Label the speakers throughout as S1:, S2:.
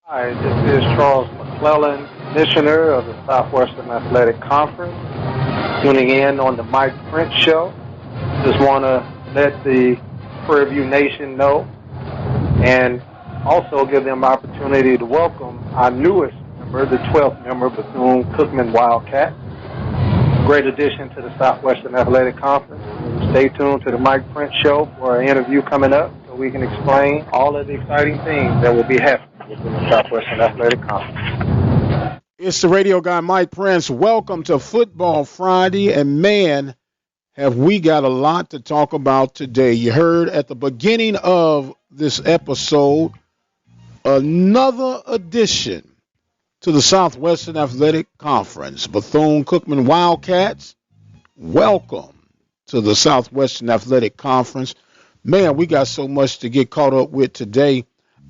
S1: Hi, this is Charles McClellan, Commissioner of the Southwestern Athletic Conference, tuning in on the Mike Prince Show. Just want to let the Prairie View Nation know and also give them opportunity to welcome our newest member, the 12th member, Bethune-Cookman Wildcats. Great addition to the Southwestern Athletic Conference. Stay tuned to the Mike Prince Show for an interview coming up so we can explain all of the exciting things that will be happening within the Southwestern Athletic Conference.
S2: It's the radio guy, Mike Prince. Welcome to Football Friday. And man, have we got a lot to talk about today. You heard at the beginning of this episode, another addition to the Southwestern Athletic Conference. Bethune-Cookman Wildcats, welcome to the Southwestern Athletic Conference. Man, we got so much to get caught up with today.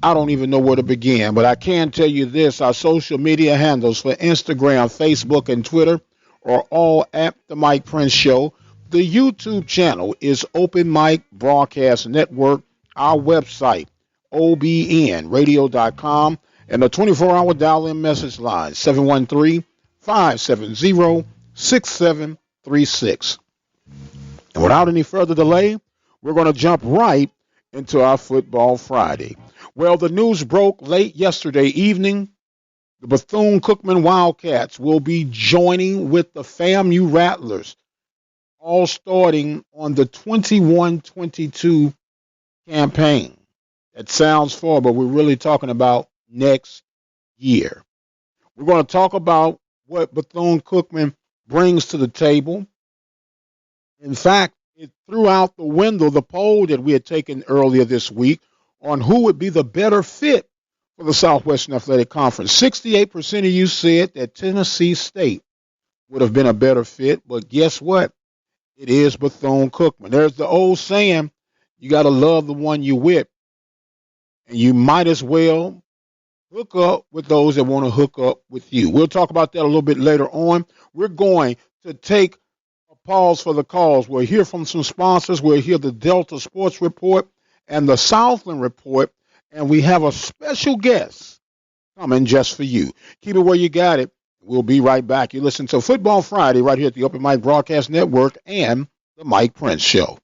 S2: I don't even know where to begin, but I can tell you this. Our social media handles for Instagram, Facebook, and Twitter are all at The Mike Prince Show. The YouTube channel is Open Mic Broadcast Network. Our website, obnradio.com. And the 24-hour dial-in message line, 713-570-6736. And without any further delay, we're going to jump right into our Football Friday. Well, the news broke late yesterday evening. The Bethune-Cookman Wildcats will be joining with the FAMU Rattlers, all starting on the 21-22 campaign. That sounds far, but we're really talking about next year. We're going to talk about what Bethune-Cookman brings to the table. In fact, it threw out the window the poll that we had taken earlier this week on who would be the better fit for the Southwestern Athletic Conference. 68% of you said that Tennessee State would have been a better fit, but guess what? It is Bethune-Cookman. There's the old saying, you got to love the one you with, and you might as well hook up with those that want to hook up with you. We'll talk about that a little bit later on. We're going to take a pause for the cause. We'll hear from some sponsors. We'll hear the Delta Sports Report and the Southland Report, and we have a special guest coming just for you. Keep it where you got it. We'll be right back. You listen to Football Friday right here at the Open Mic Broadcast Network and the Mike Prince Show.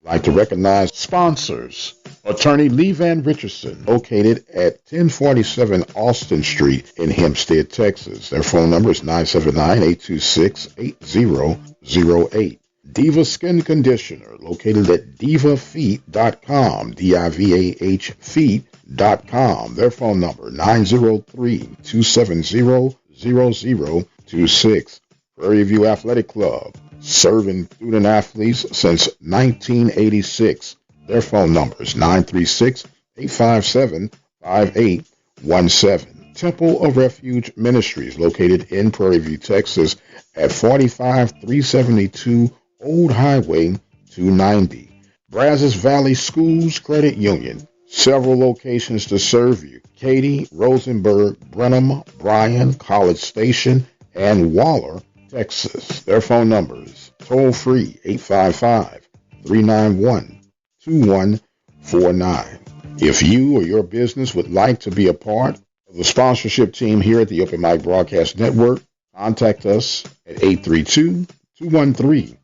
S2: I'd like to recognize sponsors. Attorney Lee Van Richardson, located at 1047 Austin Street in Hempstead, Texas. Their phone number is 979-826-8008. Diva Skin Conditioner, located at divafeet.com, D-I-V-A-H feet.com. Their phone number, 903-270-0026. Prairie View Athletic Club, serving student athletes since 1986. Their phone number is 936-857-5817. Temple of Refuge Ministries, located in Prairie View, Texas, at 45372 Old Highway 290. Brazos Valley Schools Credit Union, several locations to serve you. Katy, Rosenberg, Brenham, Bryan, College Station, and Waller, Texas. Their phone numbers, toll-free, 855-391-2149. If you or your business would like to be a part of the sponsorship team here at the Open Mic Broadcast Network, contact us at 832-213-8824.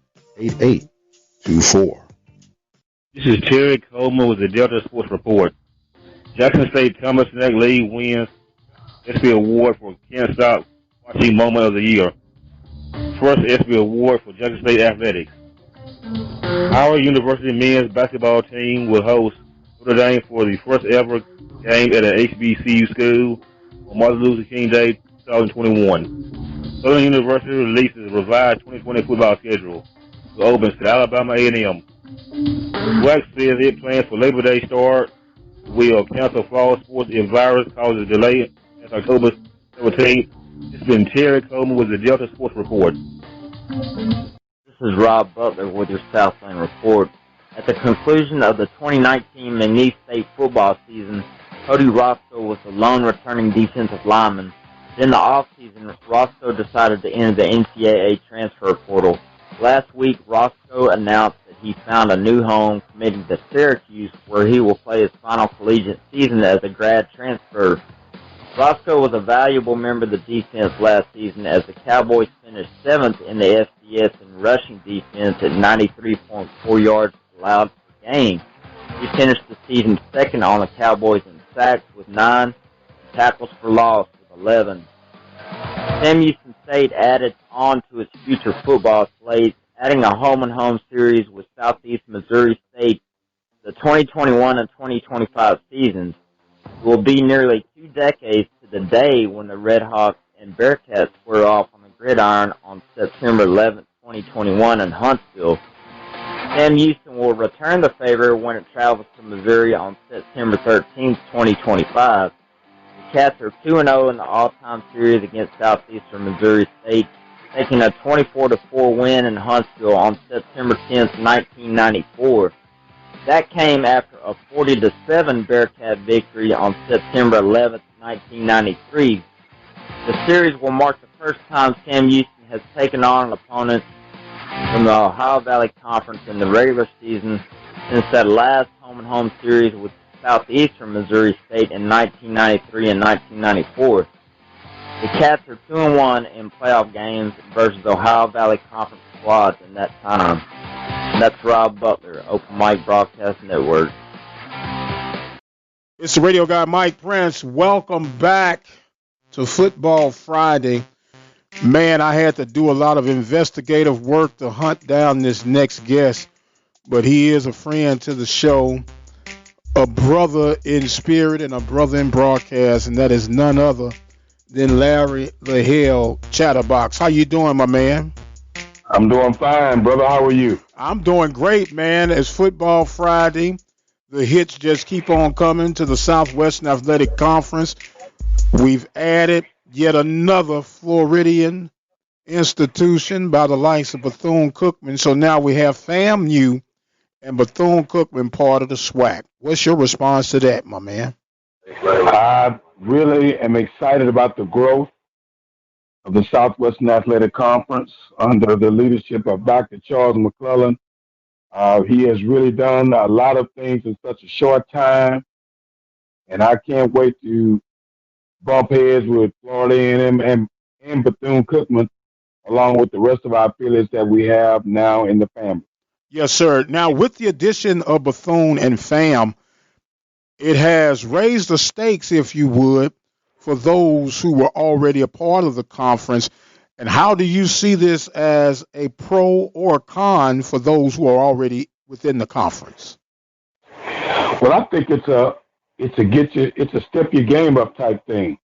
S3: This is Terry Coleman with the Delta Sports Report. Jackson State Thomas Neck League wins SB Award for Can't Stop Watching Moment of the Year. First SB Award for Jackson State Athletics. Howard University men's basketball team will host Notre Dame for the first ever game at an HBCU school on Martin Luther King Day 2021. Southern University releases a revised 2020 football schedule to open to Alabama A&M. WAC says it plans for Labor Day start will cancel fall sports if virus causes delay until October 17th. This has been Terry Coleman with the Delta Sports Report.
S4: This is Rob Butler with your Southland Report. At the conclusion of the 2019 McNeese State football season, Cody Roscoe was the lone returning defensive lineman. In the offseason, Roscoe decided to enter the NCAA transfer portal. Last week, Roscoe announced that he found a new home committing to Syracuse, where he will play his final collegiate season as a grad transfer. Roscoe was a valuable member of the defense last season as the Cowboys finished 7th in the FCS in rushing defense at 93.4 yards allowed per game. He finished the season second on the Cowboys in sacks with 9 and tackles for loss with 11. Sam Houston State added on to its future football slate, adding a home-and-home series with Southeast Missouri State the 2021 and 2025 seasons. It will be nearly 2 decades to the day when the Red Hawks and Bearcats square off on the gridiron on September 11, 2021 in Huntsville. Sam Houston will return the favor when it travels to Missouri on September 13, 2025. The Cats are 2-0 in the all-time series against Southeastern Missouri State, taking a 24-4 win in Huntsville on September 10, 1994. That came after a 40-7 Bearcat victory on September 11, 1993. The series will mark the first time Sam Houston has taken on an opponent from the Ohio Valley Conference in the regular season since that last home-and-home series with Southeastern Missouri State in 1993 and 1994. The Cats are 2-1 in playoff games versus Ohio Valley Conference squads in that time. And that's Rob Butler, Open Mic Broadcast Network.
S2: It's the radio guy, Mike Prince. Welcome back to Football Friday. Man, I had to do a lot of investigative work to hunt down this next guest, but he is a friend to the show, a brother in spirit and a brother in broadcast, and that is none other than Larry LaHale Chatterbox. How you doing, my man?
S5: I'm doing fine, brother. How are you?
S2: I'm doing great, man. It's Football Friday. The hits just keep on coming to the Southwestern Athletic Conference. We've added yet another Floridian institution by the likes of Bethune-Cookman. So now we have FAMU and Bethune-Cookman part of the SWAC. What's your response to that, my man?
S5: I really am excited about the growth of the Southwestern Athletic Conference under the leadership of Dr. Charles McClellan. He has really done a lot of things in such a short time, and I can't wait to bump heads with Florida A&M and Bethune-Cookman, along with the rest of our affiliates that we have now in the family.
S2: Yes, sir. Now, with the addition of Bethune and FAM, it has raised the stakes, if you would, for those who were already a part of the conference. And how do you see this as a pro or a con for those who are already within the conference?
S5: Well, I think it's a step your game up type thing.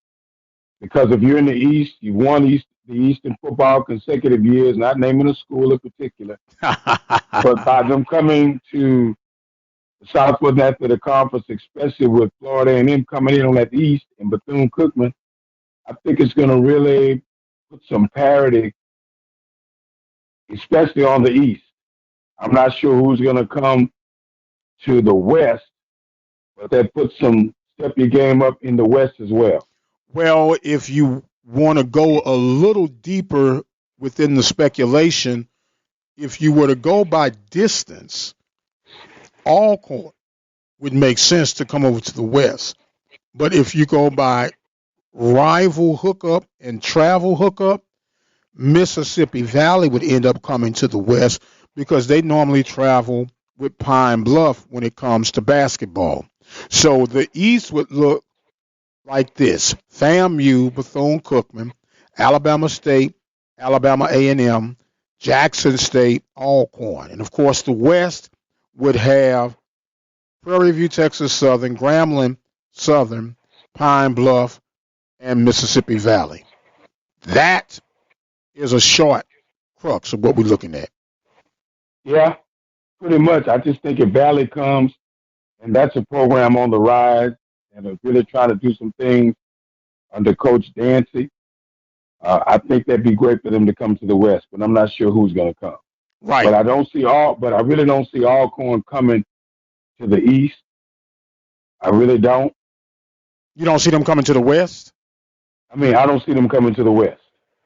S5: Because if you're in the East, you won the Eastern football consecutive years, not naming a school in particular. But by them coming to the Southwestern Athletic Conference, especially with Florida A&M coming in on that East and Bethune-Cookman, I think it's going to really put some parity, especially on the East. I'm not sure who's going to come to the West, but that puts some step your game up in the West as well.
S2: Well, if you want to go a little deeper within the speculation, if you were to go by distance, Alcorn would make sense to come over to the West. But if you go by rival hookup and travel hookup, Mississippi Valley would end up coming to the West because they normally travel with Pine Bluff when it comes to basketball. So the East would look like this: FAMU, Bethune-Cookman, Alabama State, Alabama A&M, Jackson State, Alcorn. And, of course, the West would have Prairie View, Texas Southern, Grambling Southern, Pine Bluff, and Mississippi Valley. That is a short crux of what we're looking at.
S5: Yeah, pretty much. I just think if Valley comes, and that's a program on the rise, and are really trying to do some things under Coach Dancy, I think that'd be great for them to come to the West, but I'm not sure who's going to come.
S2: Right.
S5: But I really don't see Alcorn coming to the East. I really don't.
S2: You don't see them coming to the West?
S5: I mean, I don't see them coming to the West.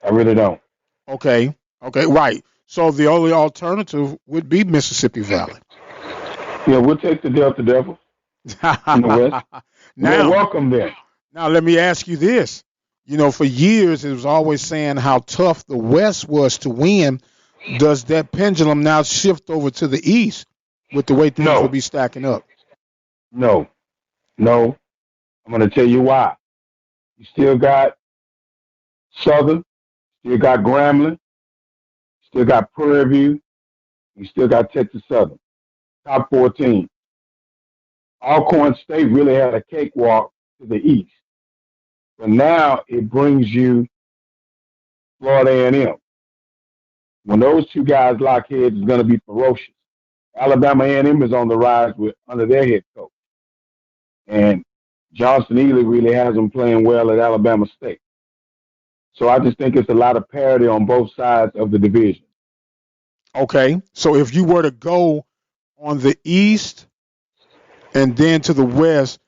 S5: I really don't.
S2: Okay, right. So the only alternative would be Mississippi Valley.
S5: Yeah, we'll take the Delta Devils in the West.
S2: Now,
S5: we're welcome there.
S2: Now, let me ask you this. For years, it was always saying how tough the West was to win. Does that pendulum now shift over to the East with the way things will be stacking up?
S5: No. I'm going to tell you why. You still got Southern, still got Grambling, still got Prairie View, you still got Texas Southern. Top 14. Alcorn State really had a cakewalk to the east. But now it brings you Florida A&M. When those two guys lock heads, it's going to be ferocious. Alabama A&M is on the rise under their head coach. And Johnson Ely really has them playing well at Alabama State. So I just think it's a lot of parity on both sides of the division.
S2: Okay. So if you were to go on the East and then to the West,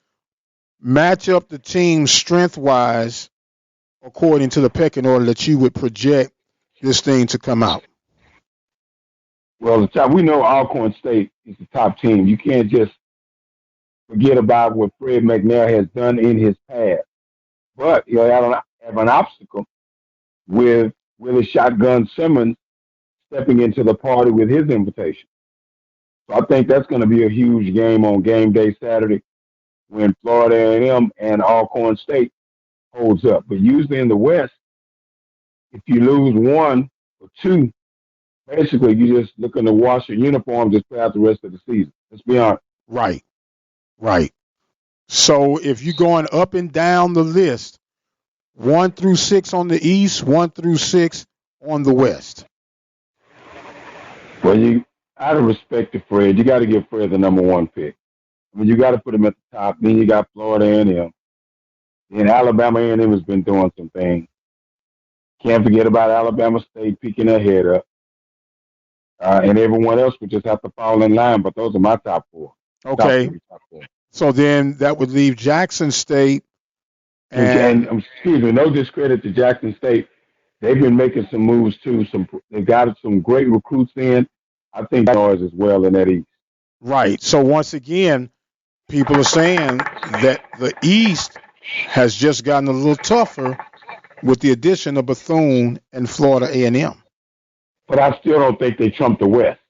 S2: match up the teams strength-wise according to the pecking order that you would project this thing to come out.
S5: Well, we know Alcorn State is the top team. You can't just forget about what Fred McNair has done in his past. But you have an obstacle with Willie Shotgun Simmons stepping into the party with his invitation. So I think that's going to be a huge game on game day Saturday when Florida A&M and Alcorn State holds up. But usually in the West, if you lose one or two, basically you're just looking to wash your uniform just throughout the rest of the season. Let's be honest.
S2: Right. So if you're going up and down the list, 1 through 6 on the East, 1 through 6 on the West.
S5: Well, out of respect to Fred, you got to give Fred the number one pick. I mean, you got to put him at the top. Then you got Florida A&M. Then Alabama A&M has been doing some things. Can't forget about Alabama State picking their head up. And everyone else would just have to fall in line. But those are my top four.
S2: Okay. Top four. So then that would leave Jackson State.
S5: And excuse me, no discredit to Jackson State. They've been making some moves too. They've got some great recruits in. I think noise as well in that East.
S2: Right. So once again, people are saying that the East has just gotten a little tougher with the addition of Bethune and Florida A&M.
S5: But I still don't think they trump the West.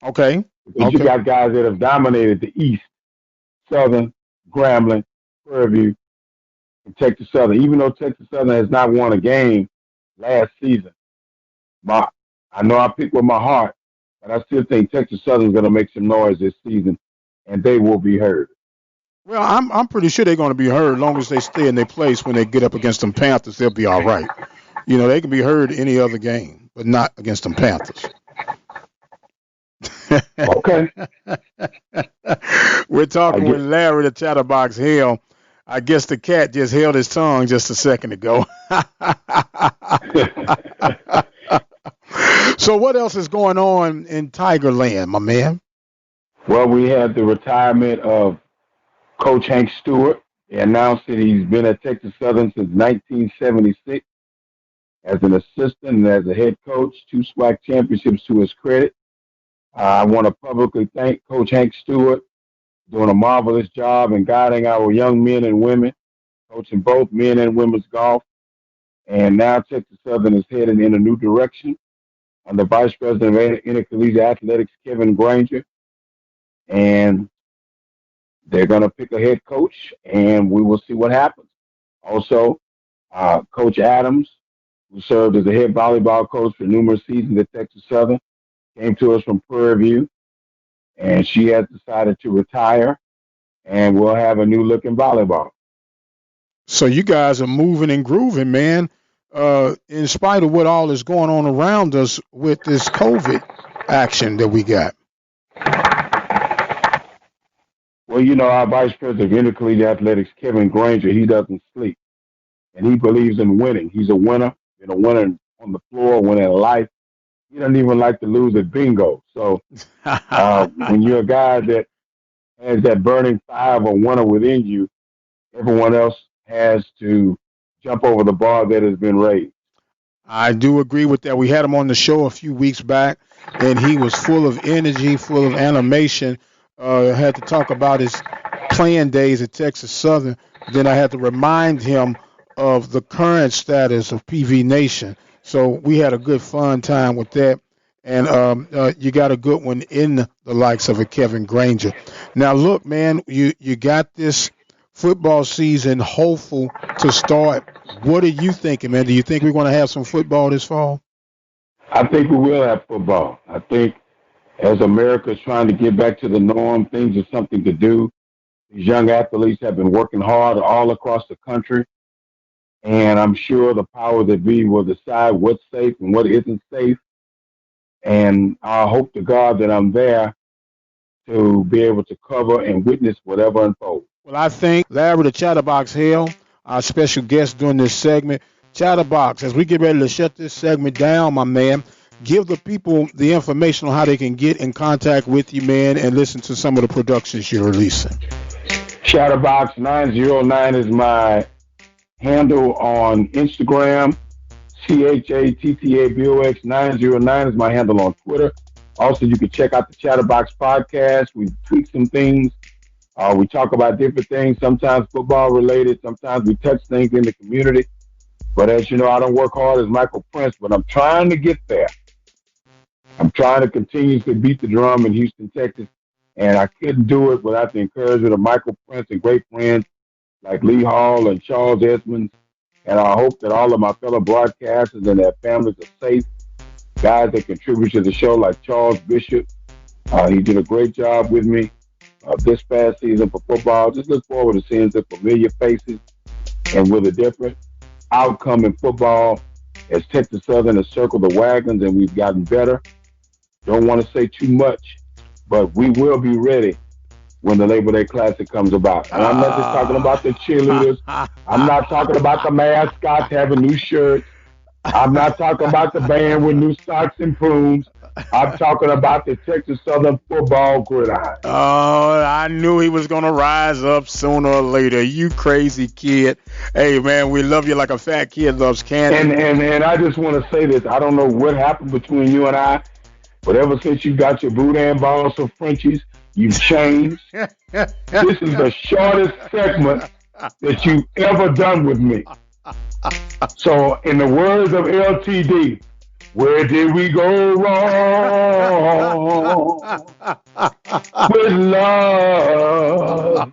S2: Okay.
S5: Because you got guys that have dominated the East, Southern, Grambling, Prairie View, and Texas Southern. Even though Texas Southern has not won a game last season, I know I picked with my heart, but I still think Texas Southern is going to make some noise this season, and they will be heard.
S2: Well, I'm pretty sure they're going to be heard as long as they stay in their place when they get up against them Panthers. They'll be all right. They can be heard any other game, but not against them Panthers.
S5: Okay.
S2: We're talking with Larry the Chatterbox Hale. I guess the cat just held his tongue just a second ago. So what else is going on in Tigerland, my man?
S5: Well, we had the retirement of Coach Hank Stewart. He announced that he's been at Texas Southern since 1976 as an assistant and as a head coach, 2 SWAC championships to his credit. I want to publicly thank Coach Hank Stewart for doing a marvelous job in guiding our young men and women, coaching both men and women's golf. And now Texas Southern is heading in a new direction under Vice President of Intercollegiate Athletics, Kevin Granger. And they're going to pick a head coach, and we will see what happens. Also, Coach Adams, who served as a head volleyball coach for numerous seasons at Texas Southern, came to us from Prairie View, and she has decided to retire, and we'll have a new look in volleyball.
S2: So you guys are moving and grooving, man, in spite of what all is going on around us with this COVID action that we got.
S5: Well, our Vice President of Intercollegiate Athletics, Kevin Granger, he doesn't sleep, and he believes in winning. He's a winner, been a winner on the floor, winner in life. He doesn't even like to lose at bingo. So when you're a guy that has that burning fire of a winner within you, everyone else has to jump over the bar that has been raised.
S2: I do agree with that. We had him on the show a few weeks back, and he was full of energy, full of animation. Had to talk about his playing days at Texas Southern. Then I had to remind him of the current status of PV Nation. So we had a good fun time with that. And you got a good one in the likes of a Kevin Granger. Now, look, man, you got this football season hopeful to start. What are you thinking, man? Do you think we're going to have some football this fall?
S5: I think we will have football. I think as America's trying to get back to the norm, things are something to do. These young athletes have been working hard all across the country, and I'm sure the power that be will decide what's safe and what isn't safe. And I hope to God that I'm there to be able to cover and witness whatever unfolds.
S2: Well, I think Larry the Chatterbox Hale, our special guest during this segment. Chatterbox, as we get ready to shut this segment down, my man, give the people the information on how they can get in contact with you, man, and listen to some of the productions you're releasing.
S5: Chatterbox 909 is my handle on Instagram. CHATTABOX 909 is my handle on Twitter. Also, you can check out the Chatterbox podcast. We tweak some things. We talk about different things, sometimes football related, sometimes we touch things in the community. But as you know, I don't work hard as Michael Prince, but I'm trying to get there. I'm trying to continuously beat the drum in Houston, Texas, and I couldn't do it without the encouragement of Michael Prince and great friends like Lee Hall and Charles Edmonds. And I hope that all of my fellow broadcasters and their families are safe. Guys that contribute to the show like Charles Bishop. He did a great job with me this past season for football. Just look forward to seeing some familiar faces and with a different outcome in football as Texas Southern has circled the wagons and we've gotten better. Don't want to say too much, but we will be ready when the Labor Day Classic comes about. And I'm not just talking about the cheerleaders. I'm not talking about the mascots having new shirts. I'm not talking about the band with new socks and plumes. I'm talking about the Texas Southern football gridiron.
S2: Oh, I knew he was going to rise up sooner or later. You crazy kid. Hey, man, we love you like a fat kid loves candy.
S5: And I just want to say this. I don't know what happened between you and I, but ever since you got your boudin balls for Frenchies, you've changed. This is the shortest segment that you've ever done with me. So, in the words of LTD, where did we go wrong with love?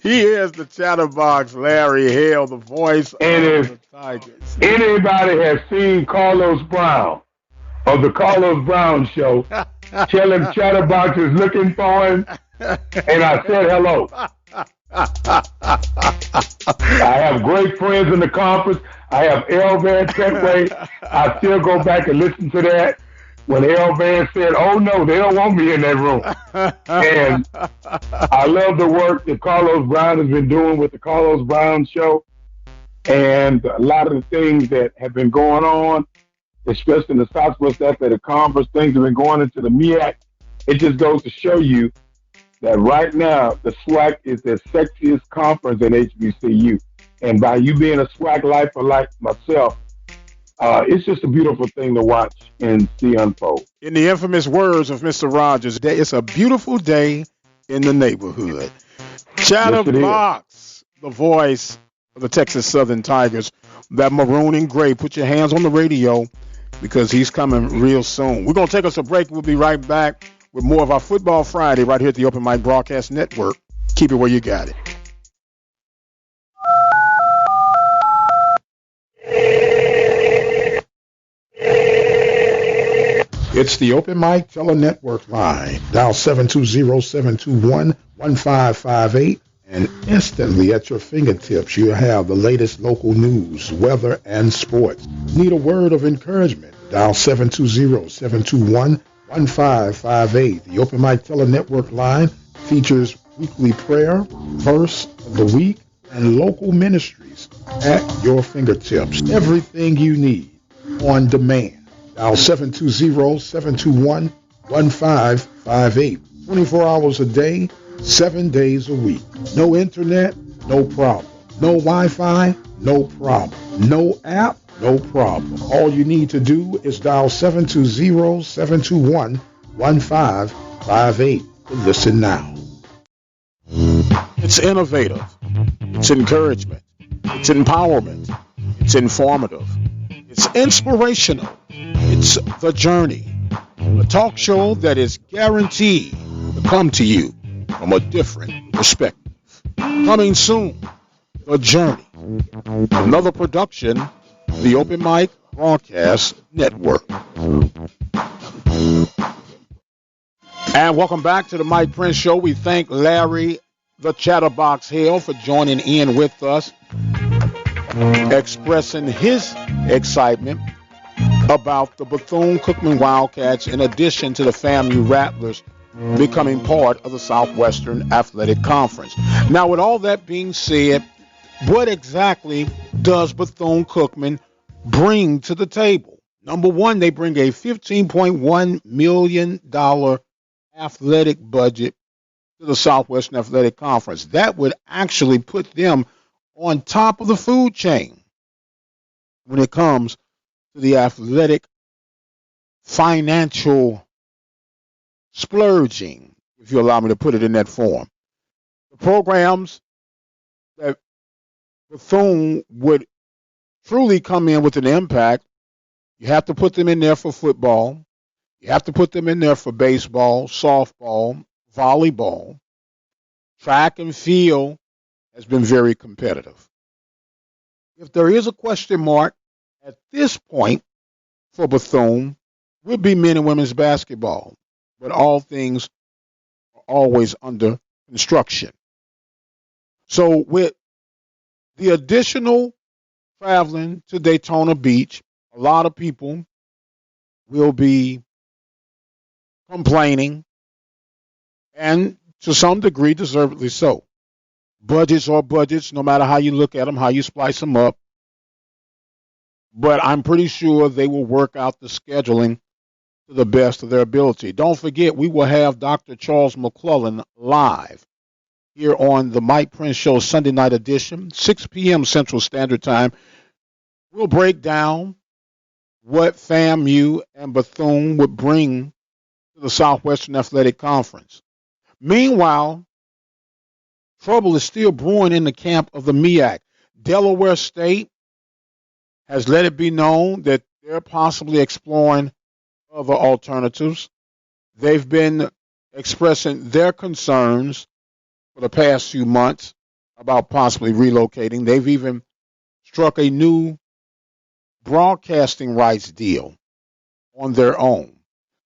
S2: He is the Chatterbox Larry Hale, the voice
S5: and
S2: of
S5: if
S2: the Tigers.
S5: Anybody has seen Carlos Brown of the Carlos Brown Show, tell him Chatterbox is looking for him, and I said hello. I have great friends in the conference. I have L. Van Petway. I still go back and listen to that when L. Van said, oh, no, they don't want me in that room. And I love the work that Carlos Brown has been doing with the Carlos Brown Show and a lot of the things that have been going on, especially in the Southwest Athletic Conference. Things have been going into the MEAC. It just goes to show you that right now the SWAC is the sexiest conference in HBCU. And by you being a SWAC lifer like myself, it's just a beautiful thing to watch and see unfold.
S2: In the infamous words of Mr. Rogers, it's a beautiful day in the neighborhood. Chatterbox, the voice of the Texas Southern Tigers, that maroon and gray. Put your hands on the radio because he's coming real soon. We're going to take us a break. We'll be right back with more of our Football Friday right here at the Open Mic Broadcast Network. Keep it where you got it. It's the Open Mic Tele-Network line. Dial 720-721-1558. And instantly at your fingertips, you'll have the latest local news, weather, and sports. Need a word of encouragement? Dial 720-721-1558. The Open Mic Tele-Network line features weekly prayer, verse of the week, and local ministries at your fingertips. Everything you need on demand. Dial 720-721-1558. 24 hours a day, 7 days a week. No internet? No problem. No Wi-Fi? No problem. No app? No problem. All you need to do is dial 720-721-1558 to listen now. It's innovative. It's encouragement. It's empowerment. It's informative. It's inspirational. It's The Journey, a talk show that is guaranteed to come to you from a different perspective. Coming soon, The Journey, another production of the Open Mic Broadcast Network. And welcome back to the Mike Prince Show. We thank Larry the Chatterbox Hale for joining in with us, expressing his excitement about the Bethune-Cookman Wildcats in addition to the FAMU Rattlers becoming part of the Southwestern Athletic Conference. Now, with all that being said, what exactly does Bethune-Cookman bring to the table? Number one, they bring a $15.1 million athletic budget to the Southwestern Athletic Conference. That would actually put them on top of the food chain when it comes to the athletic financial splurging, if you allow me to put it in that form. The programs that Bethune would truly come in with an impact, you have to put them in there for football. You have to put them in there for baseball, softball, volleyball. Track and field has been very competitive. If there is a question mark at this point for Bethune, would be men and women's basketball. But all things are always under construction. So with the additional traveling to Daytona Beach, a lot of people will be complaining, and to some degree, deservedly so. Budgets are budgets, no matter how you look at them, how you splice them up. But I'm pretty sure they will work out the scheduling to the best of their ability. Don't forget, we will have Dr. Charles McClellan live here on the Mike Prince Show Sunday night edition, 6 p.m. Central Standard Time. We'll break down what FAMU and Bethune would bring to the Southwestern Athletic Conference. Meanwhile, trouble is still brewing in the camp of the MEAC. Delaware State has let it be known that they're possibly exploring other alternatives. They've been expressing their concerns for the past few months about possibly relocating. They've even struck a new broadcasting rights deal on their own.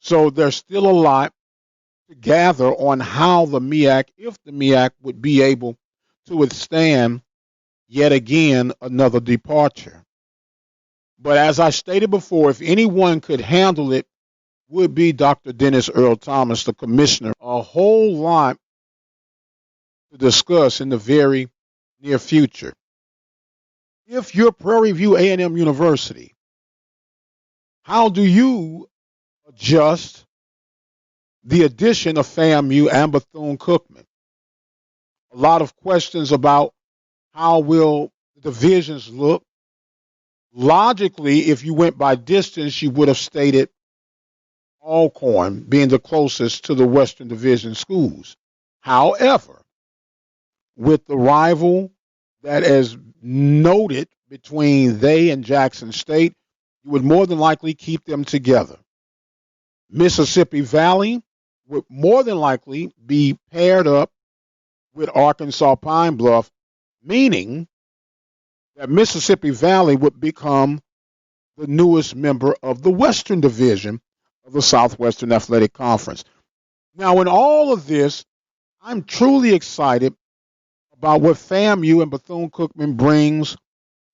S2: So there's still a lot to gather on how the MEAC, if the MEAC would be able to withstand yet again another departure. But as I stated before, if anyone could handle it, would be Dr. Dennis Earl Thomas, the commissioner. A whole lot to discuss in the very near future. If you're Prairie View A&M University, how do you adjust the addition of FAMU and Bethune-Cookman? A lot of questions about how will the divisions look. Logically, if you went by distance, you would have stated Alcorn being the closest to the Western Division schools. However, with the rival that is noted between they and Jackson State, you would more than likely keep them together. Mississippi Valley would more than likely be paired up with Arkansas Pine Bluff, meaning that Mississippi Valley would become the newest member of the Western Division of the Southwestern Athletic Conference. Now, in all of this, I'm truly excited about what FAMU and Bethune-Cookman brings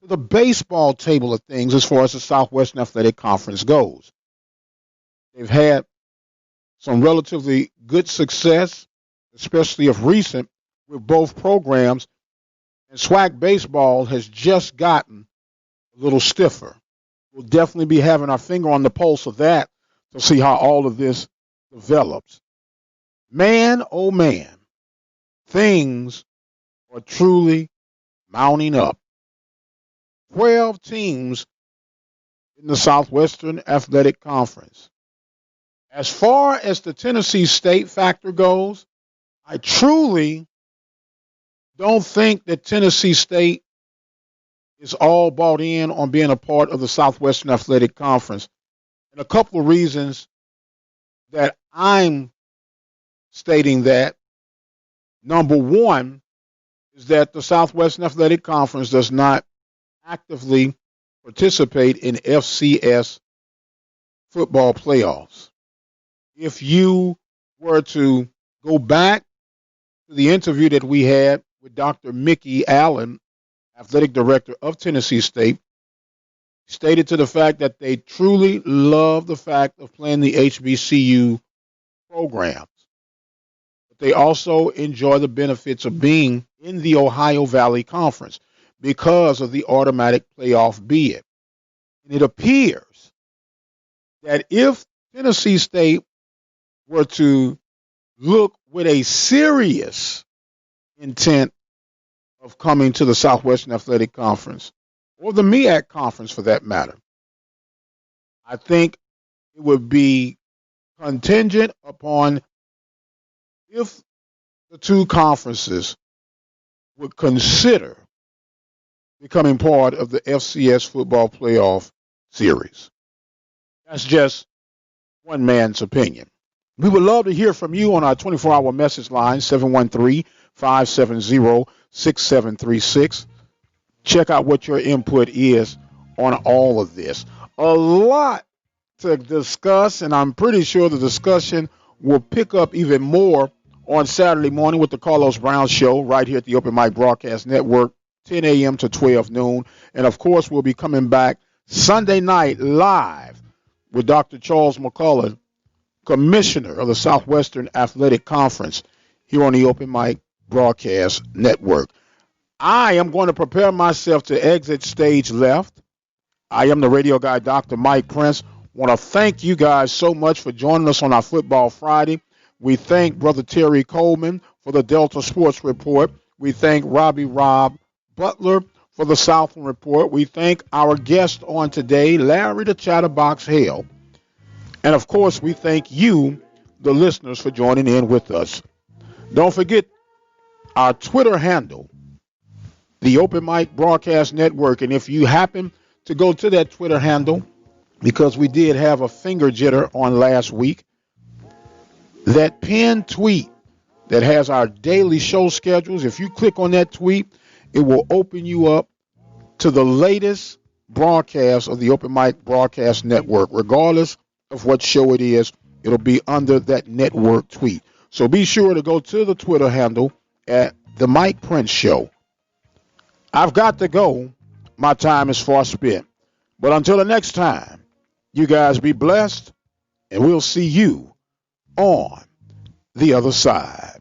S2: to the baseball table of things as far as the Southwestern Athletic Conference goes. They've had some relatively good success, especially of recent, with both programs, and SWAC baseball has just gotten a little stiffer. We'll definitely be having our finger on the pulse of that to see how all of this develops. Man, oh man, things are truly mounting up. 12 teams in the Southwestern Athletic Conference. As far as the Tennessee State factor goes, I truly don't think that Tennessee State is all bought in on being a part of the Southwestern Athletic Conference. And a couple of reasons that I'm stating that. Number one is that the Southwestern Athletic Conference does not actively participate in FCS football playoffs. If you were to go back to the interview that we had with Dr. Mickey Allen, athletic director of Tennessee State, stated to the fact that they truly love the fact of playing the HBCU programs. But they also enjoy the benefits of being in the Ohio Valley Conference because of the automatic playoff bid. And it appears that if Tennessee State were to look with a serious intent of coming to the Southwestern Athletic Conference, or the MEAC Conference for that matter, I think it would be contingent upon if the two conferences would consider becoming part of the FCS football playoff series. That's just one man's opinion. We would love to hear from you on our 24-hour message line, 713-570-6736. Check out what your input is on all of this. A lot to discuss, and I'm pretty sure the discussion will pick up even more on Saturday morning with the Carlos Brown Show right here at the Open Mic Broadcast Network, 10 a.m. to 12 noon. And, of course, we'll be coming back Sunday night live with Dr. Charles McCullough, Commissioner of the Southwestern Athletic Conference, here on the Open Mic Broadcast Network. I am going to prepare myself to exit stage left. I am the radio guy, Dr. Mike Prince. Want to thank you guys so much for joining us on our Football Friday. We thank Brother Terry Coleman for the Delta Sports Report. We thank Rob Butler for the Southland Report. We thank our guest on today, Larry the Chatterbox Hale. And, of course, we thank you, the listeners, for joining in with us. Don't forget our Twitter handle, the Open Mic Broadcast Network. And if you happen to go to that Twitter handle, because we did have a finger jitter on last week, that pinned tweet that has our daily show schedules, if you click on that tweet, it will open you up to the latest broadcast of the Open Mic Broadcast Network. Regardless of what show it is, it'll be under that network tweet. So be sure to go to the Twitter handle at The Mike Prince Show. I've got to go. My time is far spent. But until the next time, you guys be blessed, and we'll see you on the other side.